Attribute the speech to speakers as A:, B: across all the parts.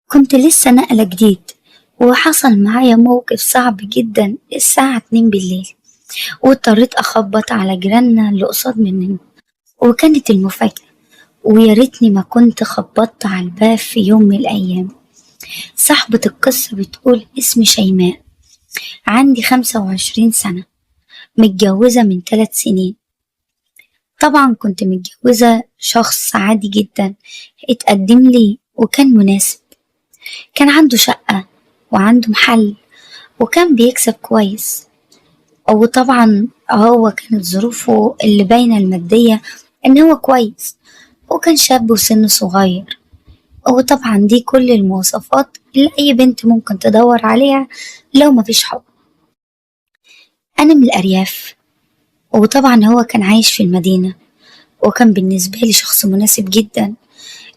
A: كنت لسه ناقلة جديد، وحصل معايا موقف صعب جدا الساعة 2 بالليل، واضطريت أخبط على جيراننا اللي قصاد مننا. وكانت المفاجأة، ويا ريتني ما كنت خبطت على الباب في يوم من الأيام. صاحبة القصة بتقول اسمي شيماء، عندي 25 سنة، متجوزة من 3 سنين. طبعا كنت متجوزة شخص عادي جدا، اتقدم لي وكان مناسب، كان عنده شقة وعنده محل وكان بيكسب كويس. وطبعا هو كانت ظروفه اللي باينة المادية إن هو كويس، وكان شاب وسنه صغير. وطبعا دي كل المواصفات اللي أي بنت ممكن تدور عليها لو مفيش حب. أنا من الأرياف، وطبعا هو كان عايش في المدينة، وكان بالنسبة لي شخص مناسب جدا،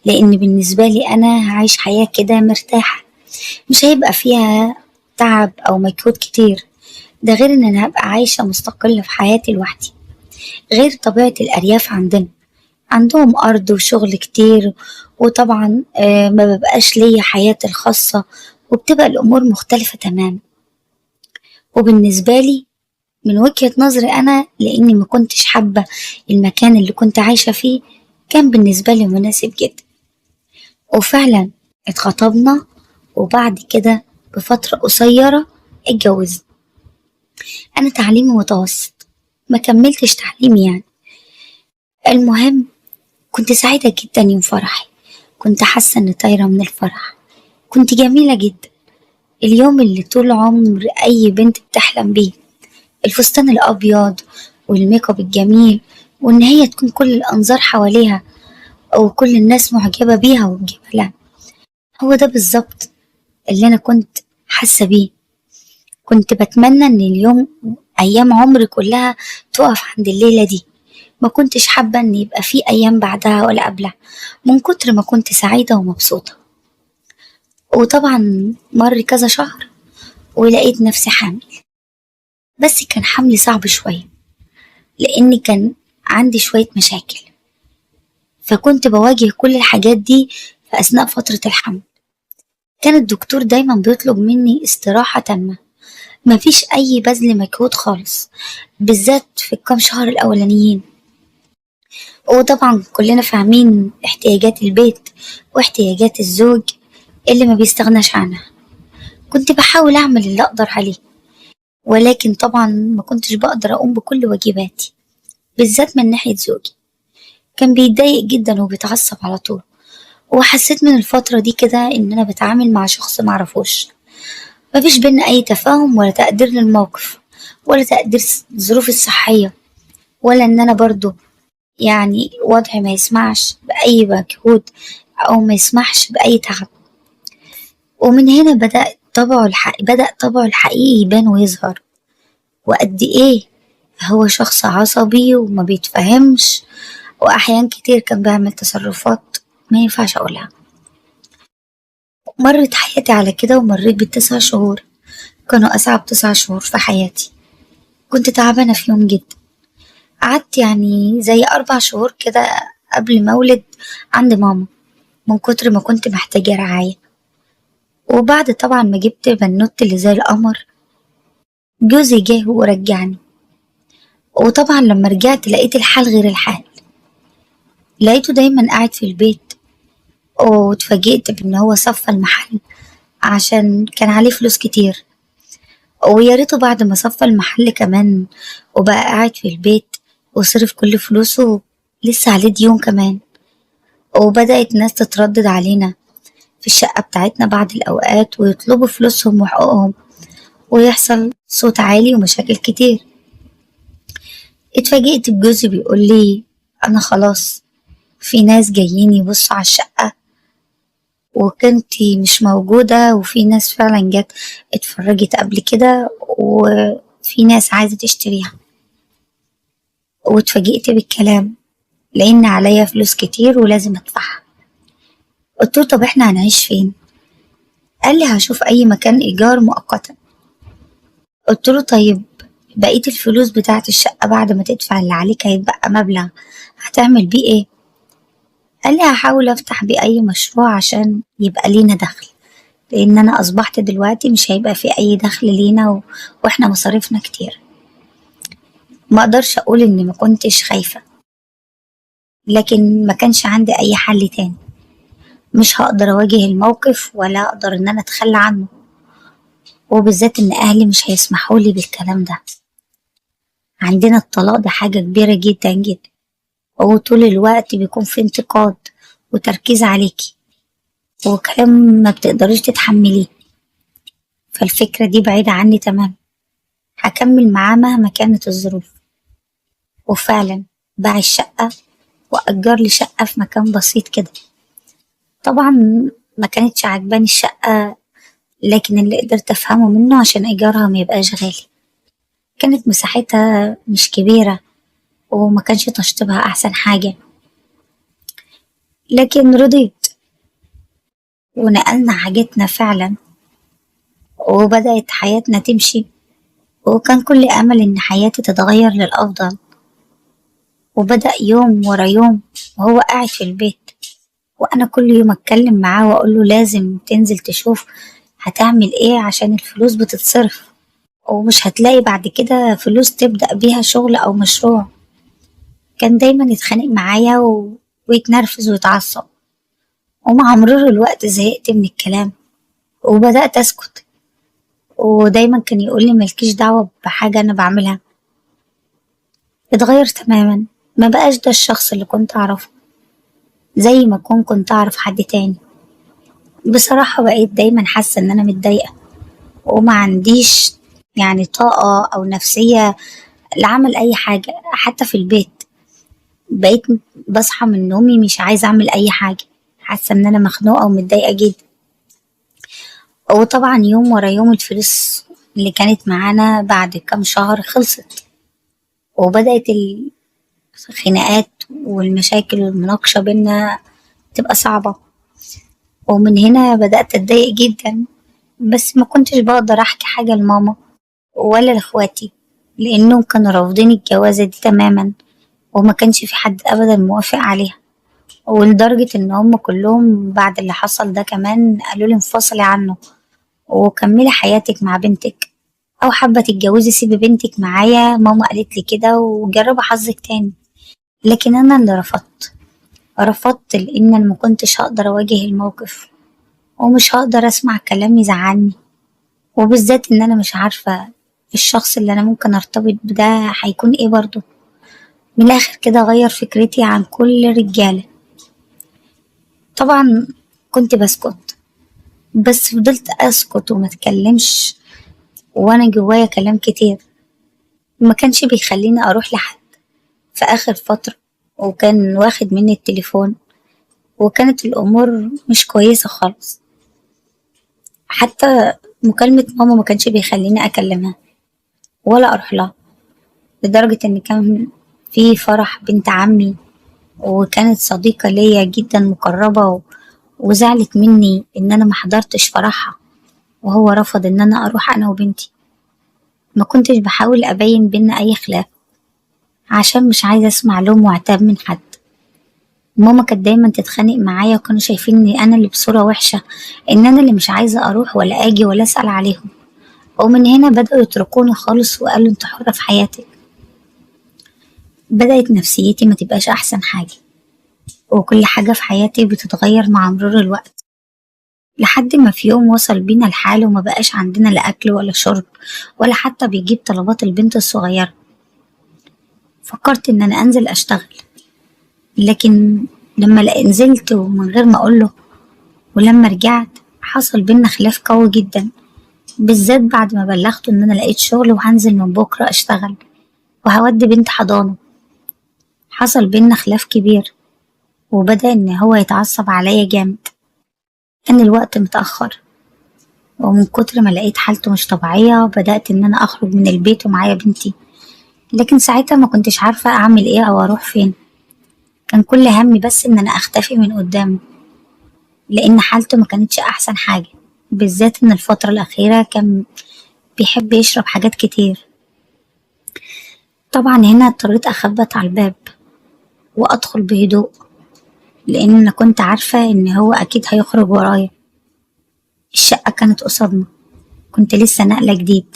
A: لأن بالنسبة لي أنا هعيش حياة كده مرتاحة، مش هيبقى فيها تعب أو مجهود كتير. ده غير إن أنا هبقى عايشة مستقلة في حياتي لوحدي، غير طبيعة الأرياف عندنا، عندهم أرض وشغل كتير. وطبعا ما ببقاش ليا حياتي الخاصة، وبتبقى الأمور مختلفة تماما. وبالنسبة لي من وجهة نظري أنا، لأني ما كنتش حابة المكان اللي كنت عايشة فيه، كان بالنسبة لي مناسب جدا. وفعلا اتخطبنا، وبعد كده بفترة قصيرة اتجوزنا. أنا تعليمي متوسط، ما كملتش تعليمي يعني. المهم كنت سعيدة جدا يوم فرحي، كنت حاسة إني طايرة من الفرح، كنت جميلة جدا. اليوم اللي طول عمر أي بنت بتحلم بيه، الفستان الأبيض والميك اب الجميل، وإن هي تكون كل الأنظار حواليها وكل الناس معجبة بيها وبجمالها. هو ده بالظبط اللي أنا كنت حاسة بيه. كنت بتمنى إن اليوم أيام عمري كلها تقف عند الليلة دي. ما كنتش حابة إن يبقى في أيام بعدها ولا قبلها، من كتر ما كنت سعيدة ومبسوطة. وطبعا مر كذا شهر ولقيت نفسي حامل، بس كان حملي صعب شوية، لأن كان عندي شوية مشاكل، فكنت بواجه كل الحاجات دي في أثناء فترة الحمل. كان الدكتور دايما بيطلب مني استراحة تامة، مفيش أي بذل مجهود خالص، بالذات في الكام شهر الأولانيين. وطبعا كلنا فاهمين احتياجات البيت واحتياجات الزوج اللي ما بيستغناش عنها. كنت بحاول أعمل اللي أقدر عليه، ولكن طبعا ما كنتش بقدر أقوم بكل واجباتي، بالذات من ناحية زوجي. كان بيتضايق جدا وبيتعصب على طول. وحسيت من الفترة دي كده إن أنا بتعامل مع شخص معرفوش، مفيش بينا أي تفاهم ولا تقدير للموقف، ولا تقدير ظروفي الصحية، ولا إن أنا برضو يعني وضعي ما يسمعش بأي مجهود، أو ما يسمحش بأي تعب. ومن هنا بدأ طبعه الحقيقي يبان ويظهر، وقد إيه هو شخص عصبي وما بيتفهمش، وأحيان كتير كان بيعمل تصرفات ما ينفعش أقولها. مرت حياتي على كده، ومريت ب9 شهور كانوا أصعب 9 شهور في حياتي. كنت تعبانة فيهم جدا، قعدت يعني زي 4 شهور كده قبل ما أولد عند ماما، من كتر ما كنت محتاجة رعاية. وبعد طبعا ما جبت بنوت اللي زي القمر، جوزي جه ورجعني. وطبعا لما رجعت لقيت الحال غير الحال، لقيته دايما قاعد في البيت. واتفاجئت بان هو صفى المحل عشان كان عليه فلوس كتير. ويا ريته بعد ما صفى المحل كمان وبقى قاعد في البيت وصرف كل فلوسه، لسه عليه ديون كمان. وبدأت ناس تتردد علينا في الشقة بتاعتنا بعض الأوقات ويطلبوا فلوسهم وحقوقهم، ويحصل صوت عالي ومشاكل كتير. اتفاجئت بجوزي بيقول لي أنا خلاص، في ناس جايين يبصوا على الشقة وكنتي مش موجودة، وفي ناس فعلا جت اتفرجت قبل كده، وفي ناس عايزة تشتريها. واتفاجئت بالكلام، لأن عليا فلوس كتير ولازم أدفعها. قلت له طب احنا هنعيش فين؟ قال لي هشوف أي مكان إيجار مؤقتا. قلت له طيب بقية الفلوس بتاعة الشقة بعد ما تدفع اللي عليك هيتبقى مبلغ، هتعمل بيه ايه؟ قال لي هحاول أفتح بيه أي مشروع عشان يبقى لينا دخل، لان انا اصبحت دلوقتي مش هيبقى في اي دخل لينا واحنا مصاريفنا كتير. ما اقدرش اقول اني ما كنتش خايفة، لكن ما كانش عندي اي حل تاني. مش هقدر اواجه الموقف ولا اقدر ان انا اتخلى عنه، وبالذات ان اهلي مش هيسمحوا لي بالكلام ده. عندنا الطلاق ده حاجة كبيرة جدا جدا، وطول الوقت بيكون في انتقاد وتركيز عليكي، وكلام ما بتقدريش تتحمليه. فالفكرة دي بعيدة عني تمام. هكمل معاه مهما كانت الظروف. وفعلا باع الشقة وأجر لي شقة في مكان بسيط كده. طبعا ما كانتش عجباني الشقة، لكن اللي قدرت أفهمه منه عشان إيجارها ما يبقاش غالي. كانت مساحتها مش كبيرة، وما كانش تشطيبها أحسن حاجة، لكن رضيت ونقلنا حاجتنا فعلا، وبدأت حياتنا تمشي. وكان كل أمل إن حياتي تتغير للأفضل. وبدأ يوم ورا يوم وهو قاعد في البيت، وأنا كل يوم أتكلم معاه وأقوله لازم تنزل تشوف هتعمل إيه عشان الفلوس بتتصرف، ومش هتلاقي بعد كده فلوس تبدأ بيها شغل أو مشروع. كان دايما يتخانق معايا ويتنرفز ويتعصب، ومع مرور الوقت زهقت من الكلام وبدأت أسكت. ودايما كان يقولي ملكيش دعوة بحاجة أنا بعملها. اتغير تماما، ما بقاش ده الشخص اللي كنت أعرفه، زي ما كنت أعرف حد تاني. بصراحة بقيت دايما حاسة إن أنا متضايقة، وما عنديش يعني طاقة أو نفسية لعمل أي حاجة حتى في البيت. بقيت بصحى من نومي مش عايزة أعمل أي حاجة، حاسة إن أنا مخنوقة ومتضايقة جدا. وطبعا يوم ورا يوم الفلوس اللي كانت معانا بعد كام شهر خلصت، وبدأت الخناقات والمشاكل والمناقشة بينا تبقى صعبة. ومن هنا بدأت أتضايق جدا، بس ما كنتش بقدر أحكي حاجة لماما ولا لإخواتي، لأنهم كانوا رافضين الجوازة دي تماما، وما كانش في حد أبدا موافق عليها. ولدرجة إن هم كلهم بعد اللي حصل ده كمان قالولي انفصلي عنه وكملي حياتك مع بنتك، أو حابة تتجوزي سيبي بنتك معايا، ماما قالت لي كده، وجربي حظك تاني. لكن أنا اللي رفضت لأن أنا مكنتش هقدر أواجه الموقف، ومش هقدر أسمع كلام يزعلني، وبالذات إن أنا مش عارفة الشخص اللي أنا ممكن أرتبط بده هيكون إيه برضه. من الآخر كده غير فكرتي عن كل الرجالة. طبعا كنت بسكت، بس فضلت أسكت وما أتكلمش، وأنا جوايا كلام كتير ما كانش بيخليني أروح لحد في آخر فترة. وكان واخد مني التليفون، وكانت الأمور مش كويسة خالص. حتى مكالمة ماما ما كانش بيخليني أكلمها ولا أروح لها، لدرجة إن كان في فرح بنت عمي، وكانت صديقة ليا جدا مقربة، وزعلت مني إن أنا ما حضرتش فرحها، وهو رفض إن أنا أروح أنا وبنتي. ما كنتش بحاول أبين بينا أي خلاف، عشان مش عايزة أسمع لوم وعتاب من حد. ماما كانت دايما تتخانق معايا، وكانوا شايفين إني أنا اللي بصورة وحشة، إن أنا اللي مش عايزة أروح ولا أجي ولا أسأل عليهم. ومن هنا بدأوا يتركوني خالص وقالوا انت حرة في حياتك. بدأت نفسيتي ما تبقاش أحسن حاجة، وكل حاجة في حياتي بتتغير مع مرور الوقت، لحد ما في يوم وصل بينا الحال وما بقاش عندنا لا أكل ولا شرب، ولا حتى بيجيب طلبات البنت الصغيرة. فكرت إن أنا أنزل أشتغل، لكن لما نزلت ومن غير ما أقوله، ولما رجعت حصل بينا خلاف قوي جدا، بالذات بعد ما بلغته إن أنا لقيت شغل وهنزل من بكرة أشتغل وهودي بنت حضانة. حصل بينا خلاف كبير، وبدأ إن هو يتعصب عليا جامد. كان الوقت متأخر، ومن كتر ما لقيت حالته مش طبيعية بدأت إن أنا أخرج من البيت ومعايا بنتي. لكن ساعتها ما كنتش عارفة أعمل إيه أو أروح فين. كان كل همي بس إن أنا أختفي من قدامه، لأن حالته ما كانتش أحسن حاجة، بالذات إن الفترة الأخيرة كان بيحب يشرب حاجات كتير. طبعا هنا اضطريت أخبط على الباب وأدخل بهدوء، لأن أنا كنت عارفة إن هو أكيد هيخرج ورايا. الشقة كانت قصادنا، كنت لسه ناقلة جديد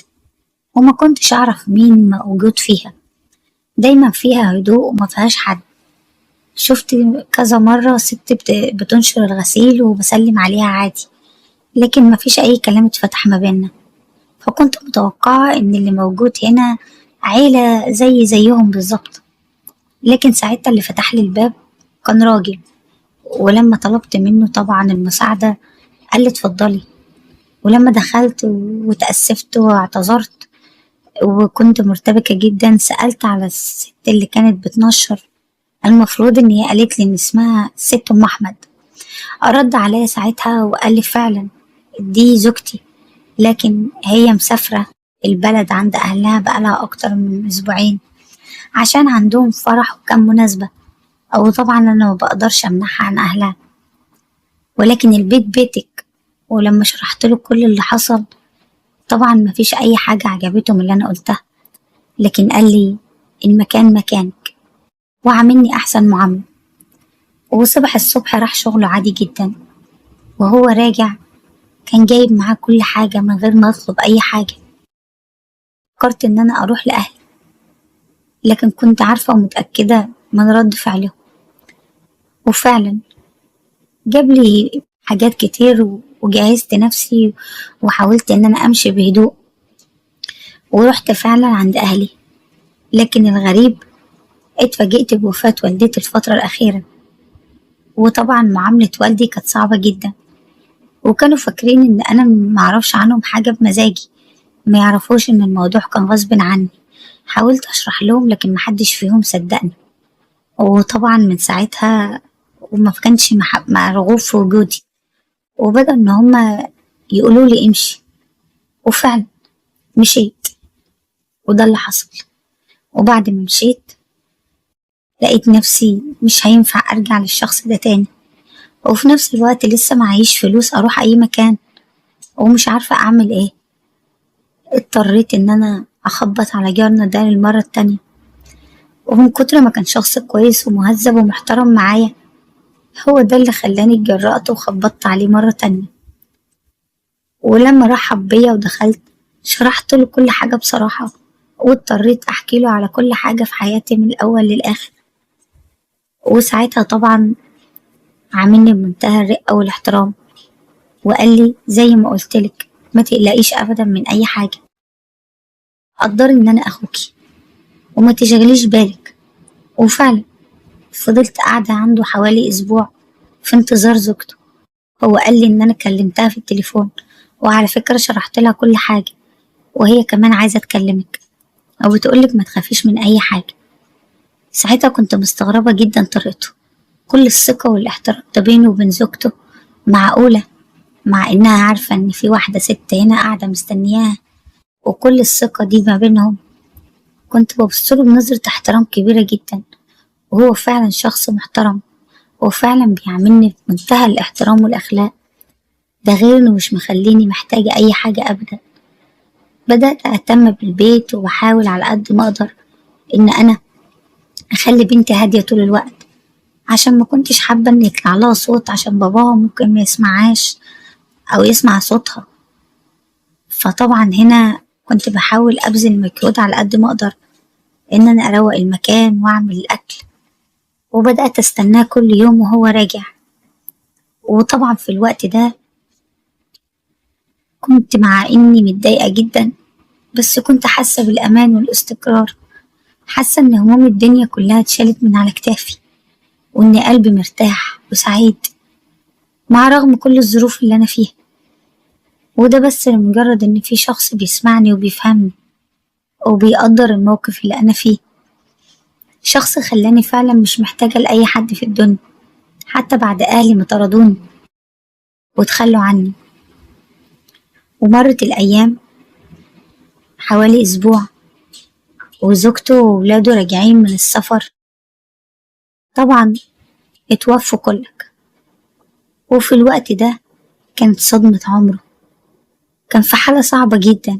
A: وما كنتش أعرف مين موجود فيها. دايما فيها هدوء وما فيهاش حد. شفت كذا مرة ست بتنشر الغسيل وبسلم عليها عادي، لكن مفيش أي كلام اتفتح ما بينا. فكنت متوقعة إن اللي موجود هنا عيلة زيهم بالظبط. لكن ساعتها اللي فتح لي الباب كان راجل، ولما طلبت منه طبعا المساعدة قال لي اتفضلي. ولما دخلت وتأسفت واعتذرت وكنت مرتبكة جدا، سألت على الست اللي كانت بتنشر. المفروض إن هي قالت لي إن اسمها ست أم أحمد. رد عليا ساعتها وقال لي فعلا دي زوجتي، لكن هي مسافرة البلد عند أهلها بقالها أكتر من أسبوعين عشان عندهم فرح وكام مناسبة، أو طبعا أنا مبقدرش أمنعها عن أهلها، ولكن البيت بيتك. ولما شرحت له كل اللي حصل طبعا مفيش أي حاجة عجبته من اللي أنا قلتها، لكن قال لي المكان مكانك وعاملني أحسن معاملة. وصبح الصبح راح شغله عادي جدا، وهو راجع كان جايب معاه كل حاجة من غير ما أطلب أي حاجة. فكرت إن أنا أروح لأهلي، لكن كنت عارفة ومتأكدة من رد فعله. وفعلا جاب لي حاجات كتير وجهزت نفسي وحاولت إن أنا أمشي بهدوء ورحت فعلا عند أهلي. لكن الغريب اتفاجئت بوفاة والدتي الفترة الأخيرة، وطبعا معاملة والدي كانت صعبة جدا، وكانوا فاكرين إن أنا معرفش عنهم حاجة بمزاجي، ما يعرفوش إن الموضوع كان غصب عني. حاولت أشرح لهم لكن محدش فيهم صدقني، وطبعا من ساعتها وما كانش مرغوب في وجودي، وبدأ إن هما يقولوا لي امشي. وفعلا مشيت، وده اللي حصل. وبعد ما مشيت لقيت نفسي مش هينفع أرجع للشخص ده تاني، وفي نفس الوقت لسه معيش فلوس أروح أي مكان ومش عارفة أعمل إيه. اضطريت إن أنا أخبط على جارنا ده للمرة التانية، ومن كتر ما كان شخص كويس ومهذب ومحترم معايا هو ده اللي خلاني اتجرأت وخبطت عليه مرة تانية. ولما رحب بيا ودخلت شرحت له كل حاجة بصراحة، واضطريت أحكي له على كل حاجة في حياتي من الأول للآخر. وساعتها طبعا عاملني بمنتهى الرقة والاحترام، وقال لي زي ما قلتلك ما تقلقيش أبدا من أي حاجة، قدري إن أنا أخوكي وما تشغليش بالك. وفعلا فضلت قاعدة عنده حوالي أسبوع في انتظار زوجته. هو قال لي إن أنا كلمتها في التليفون، وعلى فكرة شرحت لها كل حاجة، وهي كمان عايزة تكلمك أو بتقولك ما تخافيش من أي حاجة. ساعتها كنت مستغربة جدا طريقته، كل الثقة والاحترام ده بينه وبين زوجته، معقولة؟ مع إنها عارفة إن في واحدة ست هنا قاعدة مستنياها، وكل الثقة دي ما بينهم. كنت ببصله بنظرة احترام كبيرة جدا، وهو فعلا شخص محترم، وفعلا بيعاملني بمنتهى الاحترام والأخلاق. ده غير إنه مش مخليني محتاجة أي حاجة أبدا. بدأت أهتم بالبيت وبحاول على قد ما أقدر إن أنا أخلي بنتي هادية طول الوقت، عشان ما كنتش حابة إن يطلع لها صوت عشان باباها ممكن ما يسمعهاش أو يسمع صوتها. فطبعا هنا كنت بحاول أبذل مجهود على قد ما أقدر إن أنا أروق المكان وأعمل الأكل، وبدأت أستناه كل يوم وهو راجع. وطبعا في الوقت ده كنت مع إني متضايقة جدا، بس كنت حاسة بالأمان والاستقرار، حاسة إن هموم الدنيا كلها اتشالت من على كتافي، وإن قلبي مرتاح وسعيد مع رغم كل الظروف اللي أنا فيها. وده بس لمجرد إن في شخص بيسمعني وبيفهمني وبيقدر الموقف اللي أنا فيه، شخص خلاني فعلا مش محتاجة لأي حد في الدنيا، حتى بعد أهلي ما طردوني وتخلوا عني. ومرت الأيام حوالي أسبوع، وزوجته وولاده راجعين من السفر، طبعا اتوفوا كلك. وفي الوقت ده كانت صدمة عمره، كان في حالة صعبة جدا،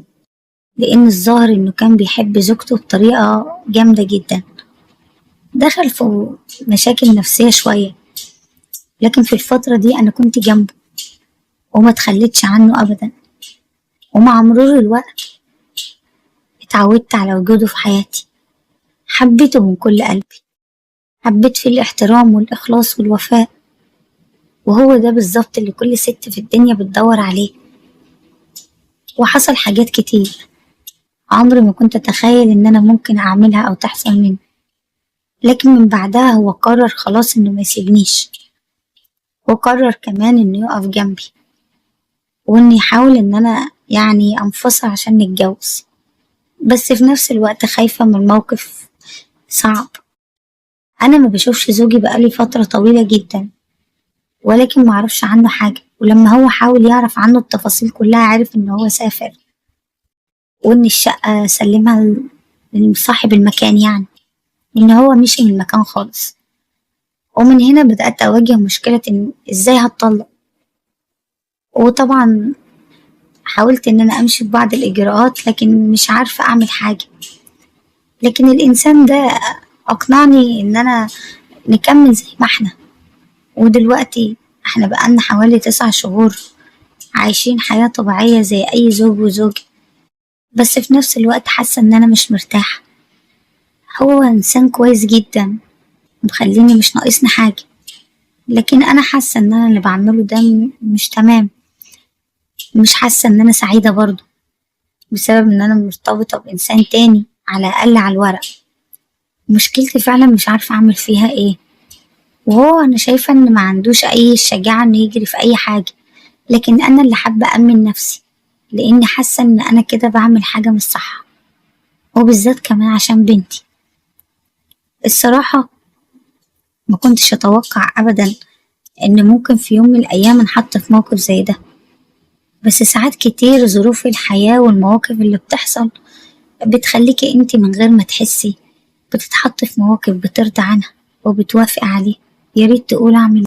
A: لأن الظاهر إنه كان بيحب زوجته بطريقة جامدة جدا. دخل في مشاكل نفسية شوية، لكن في الفترة دي أنا كنت جنبه وما تخليتش عنه أبدا. ومع مرور الوقت اتعودت على وجوده في حياتي، حبيته من كل قلبي، حبيت فيه الاحترام والإخلاص والوفاء، وهو ده بالظبط اللي كل ست في الدنيا بتدور عليه. وحصل حاجات كتير عمري ما كنت أتخيل إن أنا ممكن أعملها أو تحصل مني، لكن من بعدها هو قرر خلاص إنه ميسيبنيش، وقرر كمان إنه يقف جنبي، وإنه يحاول إن أنا يعني أنفصل عشان نتجوز. بس في نفس الوقت خايفة من الموقف صعب. أنا ما بشوفش زوجي بقالي فترة طويلة جدا، ولكن معرفش عنه حاجة. ولما هو حاول يعرف عنه التفاصيل كلها عرف إن هو سافر، وإن الشقة سلمها لصاحب المكان، يعني إن هو مشي من المكان خالص. ومن هنا بدأت أواجه مشكلة إن إزاي هتطلق. وطبعا حاولت إن أنا أمشي ببعض الإجراءات، لكن مش عارفة أعمل حاجة. لكن الإنسان ده أقنعني إن أنا نكمل زي ما احنا. ودلوقتي احنا بقالنا حوالي 9 شهور عايشين حياة طبيعية زي أي زوج وزوجة، بس في نفس الوقت حاسة إن أنا مش مرتاحة. هو إنسان كويس جدا مخليني مش ناقصني حاجة، لكن أنا حاسة إن أنا اللي بعمله ده مش تمام. مش حاسة إن أنا سعيدة برضه، بسبب إن أنا مرتبطة بإنسان تاني على الأقل على الورق. مشكلتي فعلا مش عارفة أعمل فيها إيه. وهو أنا شايفة إن معندوش أي شجاعة إنه يجري في أي حاجة، لكن أنا اللي حابة أأمن نفسي، لأني حاسة إن أنا كده بعمل حاجة مش صح، وبالذات كمان عشان بنتي. الصراحة ما كنتش أتوقع أبدا إن ممكن في يوم من الأيام نحط في موقف زي ده، بس ساعات كتير ظروف الحياة والمواقف اللي بتحصل بتخليكي انتي من غير ما تحسي بتتحطي في مواقف بترضى عنها وبتوافقي عليه. ياريت تقول أعمل